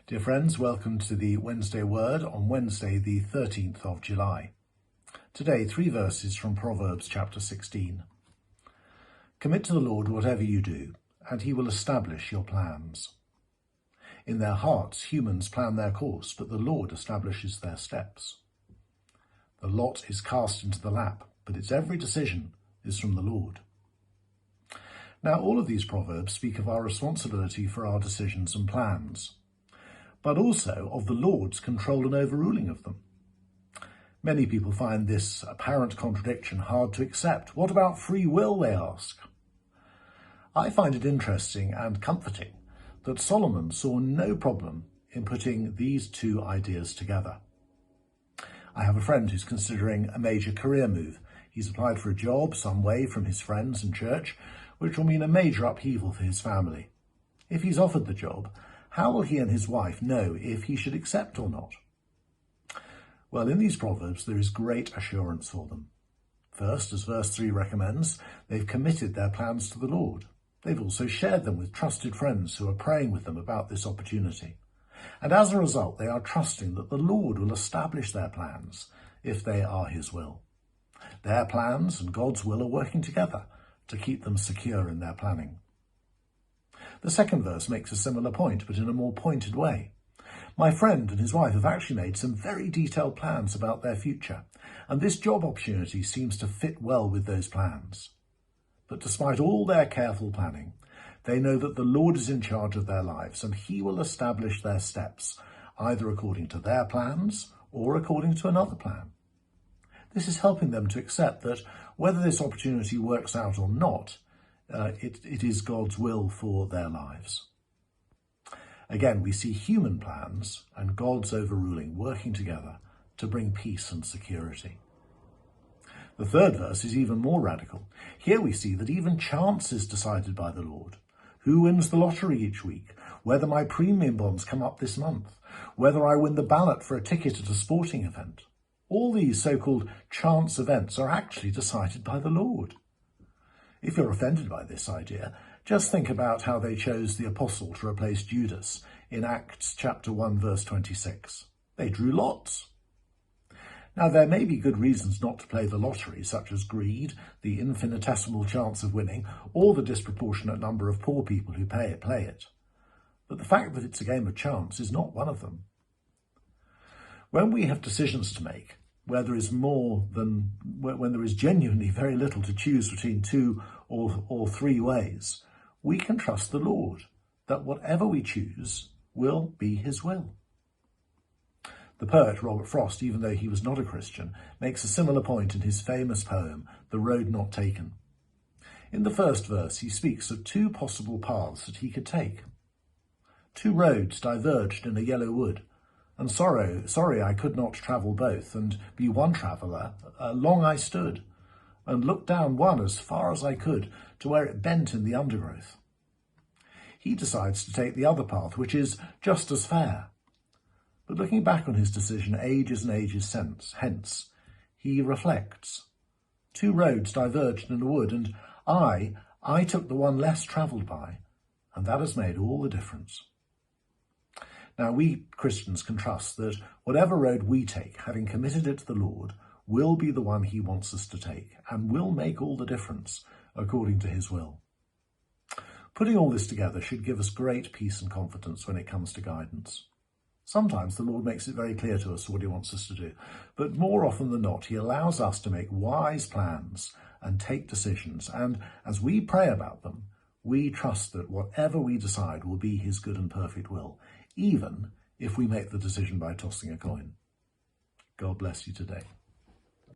Dear friends, welcome to the Wednesday Word on Wednesday the 13th of July. Today, 3 verses from Proverbs chapter 16. Commit to the Lord whatever you do, and he will establish your plans. In their hearts, humans plan their course, but the Lord establishes their steps. The lot is cast into the lap, but its every decision is from the Lord. Now, all of these proverbs speak of our responsibility for our decisions and plans, but also of the Lord's control and overruling of them. Many people find this apparent contradiction hard to accept. What about free will, they ask? I find it interesting and comforting that Solomon saw no problem in putting these two ideas together. I have a friend who's considering a major career move. He's applied for a job some way from his friends and church, which will mean a major upheaval for his family. If he's offered the job, how will he and his wife know if he should accept or not? Well, in these proverbs, there is great assurance for them. First, as verse 3 recommends, they've committed their plans to the Lord. They've also shared them with trusted friends who are praying with them about this opportunity. And as a result, they are trusting that the Lord will establish their plans if they are his will. Their plans and God's will are working together to keep them secure in their planning. The second verse makes a similar point, but in a more pointed way. My friend and his wife have actually made some very detailed plans about their future, and this job opportunity seems to fit well with those plans. But despite all their careful planning, they know that the Lord is in charge of their lives, and he will establish their steps, either according to their plans or according to another plan. This is helping them to accept that whether this opportunity works out or not, it is God's will for their lives. Again, we see human plans and God's overruling working together to bring peace and security. The third verse is even more radical. Here we see that even chance is decided by the Lord. Who wins the lottery each week? Whether my premium bonds come up this month? Whether I win the ballot for a ticket at a sporting event? All these so-called chance events are actually decided by the Lord. If you're offended by this idea, just think about how they chose the apostle to replace Judas in Acts chapter 1 verse 26. They drew lots. Now, there may be good reasons not to play the lottery, such as greed, the infinitesimal chance of winning, or the disproportionate number of poor people who play it. But the fact that it's a game of chance is not one of them. When we have decisions to make, when there is genuinely very little to choose between 2 or 3 ways, we can trust the Lord that whatever we choose will be his will. The poet Robert Frost, even though he was not a Christian, makes a similar point in his famous poem, The Road Not Taken. In the first verse, he speaks of 2 possible paths that he could take. 2 roads diverged in a yellow wood, and sorry I could not travel both, and be one traveller. Long I stood, and looked down one as far as I could, to where it bent in the undergrowth. He decides to take the other path, which is just as fair. But looking back on his decision ages and ages hence, he reflects. 2 roads diverged in a wood, and I took the one less travelled by, and that has made all the difference. Now, we Christians can trust that whatever road we take, having committed it to the Lord, will be the one he wants us to take, and will make all the difference according to his will. Putting all this together should give us great peace and confidence when it comes to guidance. Sometimes the Lord makes it very clear to us what he wants us to do, but more often than not, he allows us to make wise plans and take decisions, and as we pray about them, we trust that whatever we decide will be his good and perfect will, even if we make the decision by tossing a coin. God bless you today.